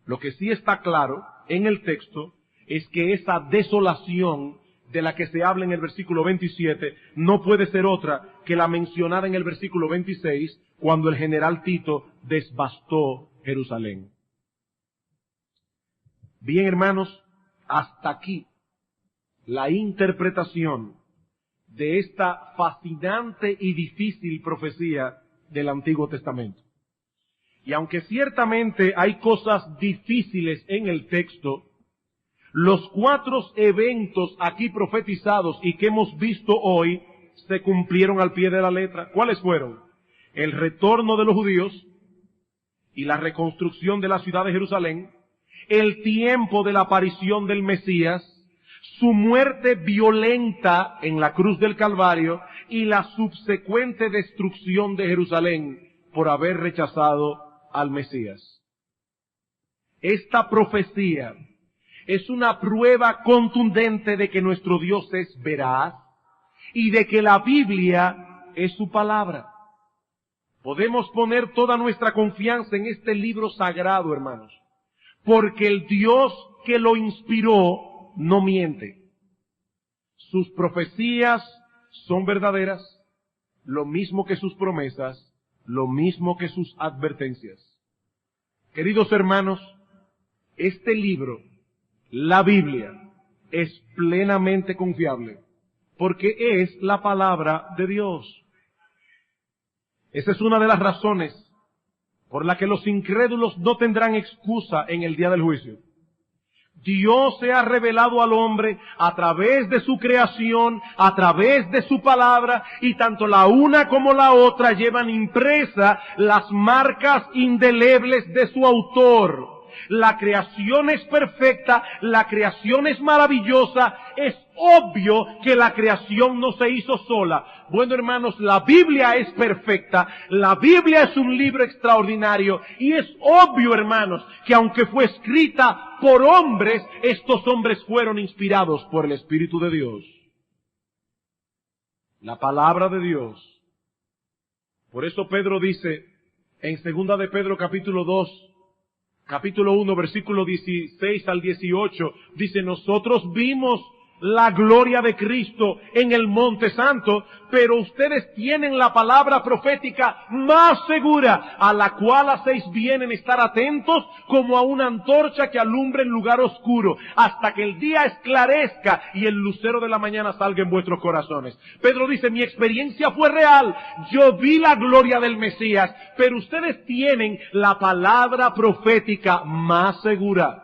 Lo que sí está claro en el texto es que esa desolación de la que se habla en el versículo 27 no puede ser otra que la mencionada en el versículo 26 cuando el general Tito devastó Jerusalén. Bien, hermanos, hasta aquí la interpretación de esta fascinante y difícil profecía del Antiguo Testamento. Y aunque ciertamente hay cosas difíciles en el texto, los 4 eventos aquí profetizados y que hemos visto hoy se cumplieron al pie de la letra. ¿Cuáles fueron? El retorno de los judíos y la reconstrucción de la ciudad de Jerusalén, el tiempo de la aparición del Mesías, su muerte violenta en la cruz del Calvario y la subsecuente destrucción de Jerusalén por haber rechazado al Mesías. Esta profecía es una prueba contundente de que nuestro Dios es veraz y de que la Biblia es su palabra. Podemos poner toda nuestra confianza en este libro sagrado, hermanos, porque el Dios que lo inspiró no miente. Sus profecías son verdaderas, lo mismo que sus promesas, lo mismo que sus advertencias. Queridos hermanos, este libro, la Biblia, es plenamente confiable, porque es la palabra de Dios. Esa es una de las razones por la que los incrédulos no tendrán excusa en el día del juicio. Dios se ha revelado al hombre a través de su creación, a través de su palabra, y tanto la una como la otra llevan impresa las marcas indelebles de su autor. La creación es perfecta, la creación es maravillosa, es obvio que la creación no se hizo sola. Bueno, hermanos, la Biblia es perfecta, la Biblia es un libro extraordinario, y es obvio, hermanos, que aunque fue escrita por hombres, estos hombres fueron inspirados por el Espíritu de Dios. La palabra de Dios. Por eso Pedro dice, en 2 de Pedro capítulo 2, capítulo 1, versículo 16 al 18, dice, nosotros vimos la gloria de Cristo en el Monte Santo, pero ustedes tienen la palabra profética más segura, a la cual hacéis bien en estar atentos como a una antorcha que alumbra en lugar oscuro, hasta que el día esclarezca y el lucero de la mañana salga en vuestros corazones. Pedro dice, mi experiencia fue real, yo vi la gloria del Mesías, pero ustedes tienen la palabra profética más segura.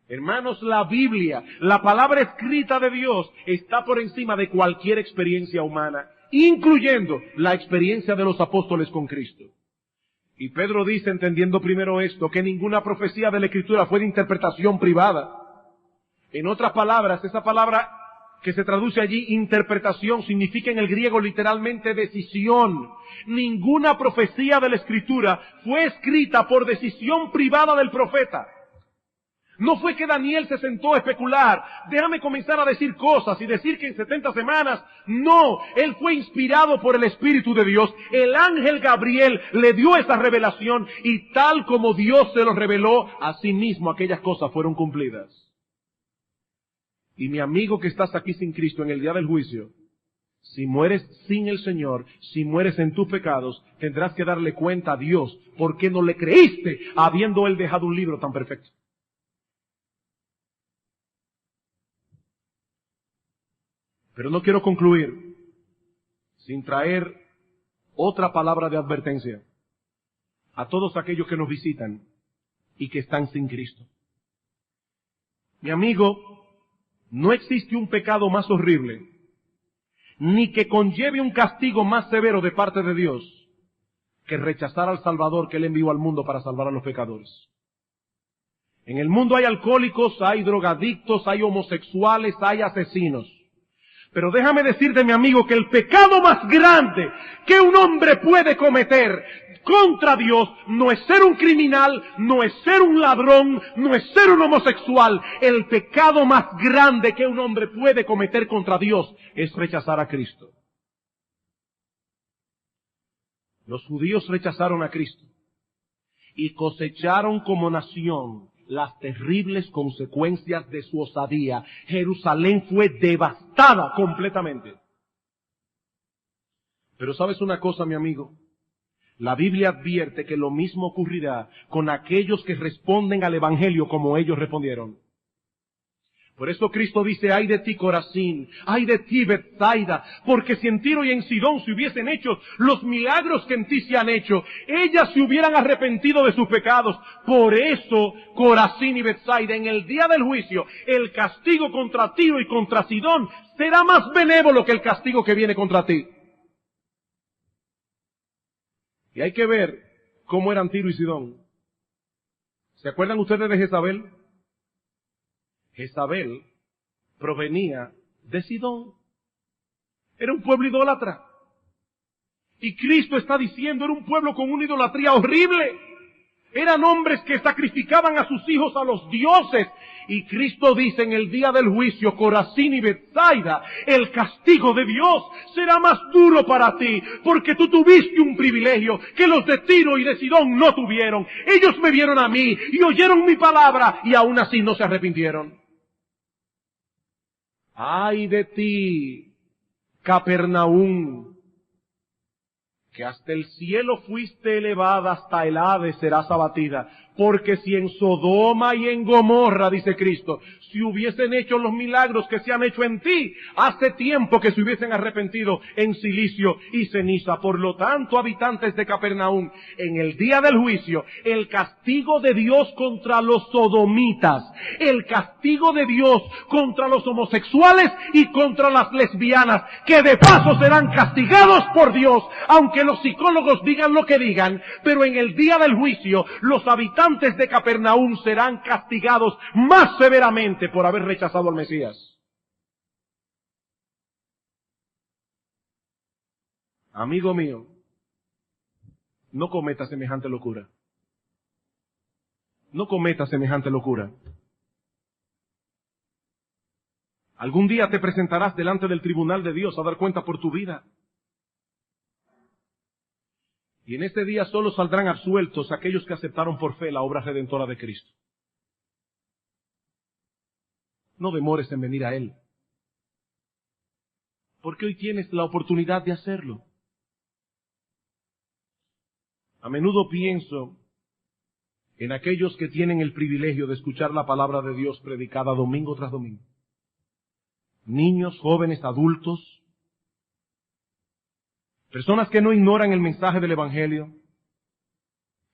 Hermanos, la Biblia, la palabra escrita de Dios, está por encima de cualquier experiencia humana, incluyendo la experiencia de los apóstoles con Cristo. Y Pedro dice, entendiendo primero esto, que ninguna profecía de la Escritura fue de interpretación privada. En otras palabras, esa palabra que se traduce allí, interpretación, significa en el griego literalmente decisión. Ninguna profecía de la Escritura fue escrita por decisión privada del profeta. No fue que Daniel se sentó a especular, déjame comenzar a decir cosas y decir que en 70 semanas, no, él fue inspirado por el Espíritu de Dios, el ángel Gabriel le dio esa revelación y tal como Dios se lo reveló, así mismo aquellas cosas fueron cumplidas. Y mi amigo que estás aquí sin Cristo en el día del juicio, si mueres sin el Señor, si mueres en tus pecados, tendrás que darle cuenta a Dios por qué no le creíste habiendo Él dejado un libro tan perfecto. Pero no quiero concluir sin traer otra palabra de advertencia a todos aquellos que nos visitan y que están sin Cristo. Mi amigo, no existe un pecado más horrible, ni que conlleve un castigo más severo de parte de Dios, que rechazar al Salvador que Él envió al mundo para salvar a los pecadores. En el mundo hay alcohólicos, hay drogadictos, hay homosexuales, hay asesinos. Pero déjame decirte, mi amigo, que el pecado más grande que un hombre puede cometer contra Dios no es ser un criminal, no es ser un ladrón, no es ser un homosexual. El pecado más grande que un hombre puede cometer contra Dios es rechazar a Cristo. Los judíos rechazaron a Cristo y cosecharon como nación las terribles consecuencias de su osadía. Jerusalén fue devastada completamente. Pero ¿sabes una cosa, mi amigo? La Biblia advierte que lo mismo ocurrirá con aquellos que responden al Evangelio como ellos respondieron. Por eso Cristo dice, ay de ti Corazín, ay de ti Betsaida, porque si en Tiro y en Sidón se hubiesen hecho los milagros que en ti se han hecho, ellas se hubieran arrepentido de sus pecados. Por eso, Corazín y Betsaida, en el día del juicio, el castigo contra Tiro y contra Sidón será más benévolo que el castigo que viene contra ti. Y hay que ver cómo eran Tiro y Sidón. ¿Se acuerdan ustedes de Jezabel? Jezabel provenía de Sidón. Era un pueblo idólatra. Y Cristo está diciendo, era un pueblo con una idolatría horrible. Eran hombres que sacrificaban a sus hijos a los dioses. Y Cristo dice en el día del juicio, Corazín y Betsaida, el castigo de Dios será más duro para ti, porque tú tuviste un privilegio que los de Tiro y de Sidón no tuvieron. Ellos me vieron a mí y oyeron mi palabra y aún así no se arrepintieron. ¡Ay de ti, Capernaum! Que hasta el cielo fuiste elevada, hasta el Hades serás abatida. Porque si en Sodoma y en Gomorra, dice Cristo, si hubiesen hecho los milagros que se han hecho en ti, hace tiempo que se hubiesen arrepentido en silicio y ceniza. Por lo tanto, habitantes de Capernaum, en el día del juicio, el castigo de Dios contra los sodomitas, el castigo de Dios contra los homosexuales y contra las lesbianas, que de paso serán castigados por Dios, aunque los psicólogos digan lo que digan, pero en el día del juicio, los habitantes de Capernaum serán castigados más severamente por haber rechazado al Mesías. Amigo mío, no cometa semejante locura. No cometa semejante locura. Algún día te presentarás delante del tribunal de Dios a dar cuenta por tu vida. Y en este día solo saldrán absueltos aquellos que aceptaron por fe la obra redentora de Cristo. No demores en venir a Él, porque hoy tienes la oportunidad de hacerlo. A menudo pienso en aquellos que tienen el privilegio de escuchar la palabra de Dios predicada domingo tras domingo. Niños, jóvenes, adultos, personas que no ignoran el mensaje del Evangelio,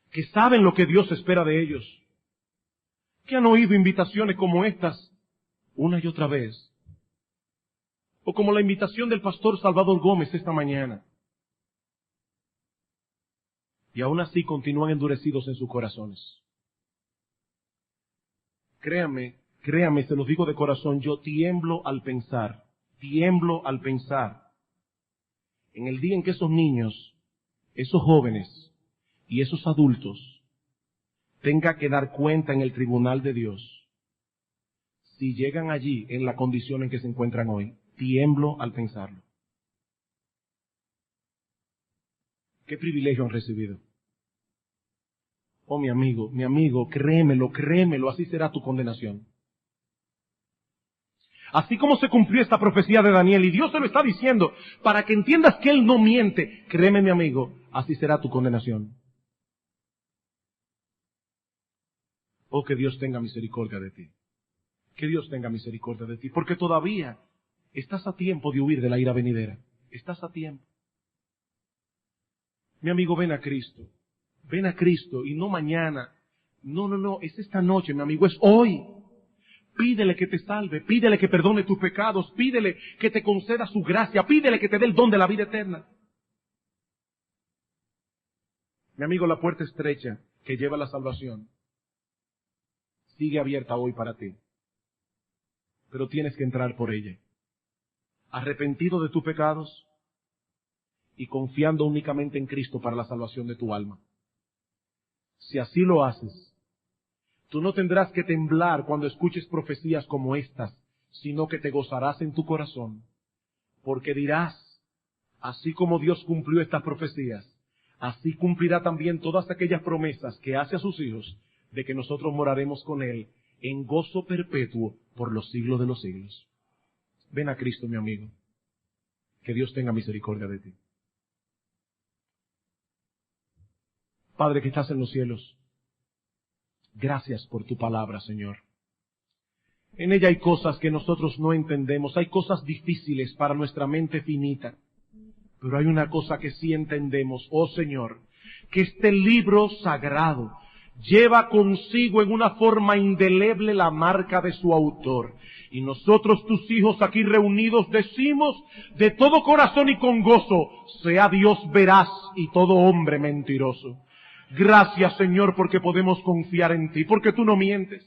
que saben lo que Dios espera de ellos, que han oído invitaciones como estas una y otra vez, o como la invitación del pastor Salvador Gómez esta mañana, y aún así continúan endurecidos en sus corazones. Créame, se los digo de corazón, yo tiemblo al pensar en el día en que esos niños, esos jóvenes y esos adultos tengan que dar cuenta en el tribunal de Dios, si llegan allí en la condición en que se encuentran hoy. Tiemblo al pensarlo. ¿Qué privilegio han recibido? Oh, mi amigo, créemelo, así será tu condenación. Así como se cumplió esta profecía de Daniel, y Dios se lo está diciendo, para que entiendas que Él no miente, créeme mi amigo, así será tu condenación. Oh, que Dios tenga misericordia de ti. Que Dios tenga misericordia de ti, porque todavía estás a tiempo de huir de la ira venidera. Estás a tiempo. Mi amigo, ven a Cristo, y no mañana. No, es esta noche, mi amigo, es hoy. Pídele que te salve, pídele que perdone tus pecados, pídele que te conceda su gracia, pídele que te dé el don de la vida eterna. Mi amigo, la puerta estrecha que lleva a la salvación sigue abierta hoy para ti, pero tienes que entrar por ella, arrepentido de tus pecados y confiando únicamente en Cristo para la salvación de tu alma. Si así lo haces, tú no tendrás que temblar cuando escuches profecías como estas, sino que te gozarás en tu corazón, porque dirás, así como Dios cumplió estas profecías, así cumplirá también todas aquellas promesas que hace a sus hijos, de que nosotros moraremos con Él en gozo perpetuo por los siglos de los siglos. Ven a Cristo, mi amigo, que Dios tenga misericordia de ti. Padre que estás en los cielos, gracias por tu palabra, Señor. En ella hay cosas que nosotros no entendemos, hay cosas difíciles para nuestra mente finita, pero hay una cosa que sí entendemos, oh Señor, que este libro sagrado lleva consigo en una forma indeleble la marca de su autor. Y nosotros, tus hijos aquí reunidos, decimos de todo corazón y con gozo, sea Dios veraz y todo hombre mentiroso. Gracias, Señor, porque podemos confiar en ti, porque tú no mientes.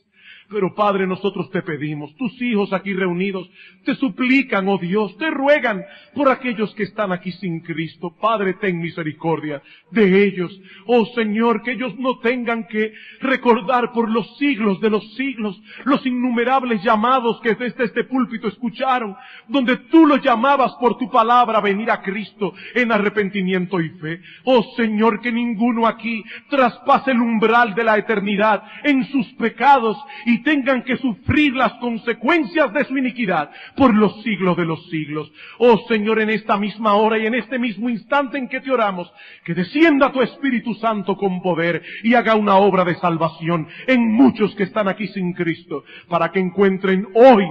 Pero Padre, nosotros te pedimos, tus hijos aquí reunidos, te suplican, oh Dios, te ruegan por aquellos que están aquí sin Cristo. Padre, ten misericordia de ellos. Oh Señor, que ellos no tengan que recordar por los siglos de los siglos los innumerables llamados que desde este púlpito escucharon, donde tú los llamabas por tu palabra a venir a Cristo en arrepentimiento y fe. Oh Señor, que ninguno aquí traspase el umbral de la eternidad en sus pecados y tengan que sufrir las consecuencias de su iniquidad por los siglos de los siglos. Oh Señor, en esta misma hora y en este mismo instante en que te oramos, que descienda tu Espíritu Santo con poder y haga una obra de salvación en muchos que están aquí sin Cristo, para que encuentren hoy,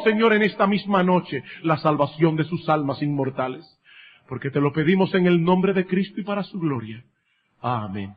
Señor, en esta misma noche, la salvación de sus almas inmortales. Porque te lo pedimos en el nombre de Cristo y para su gloria. Amén.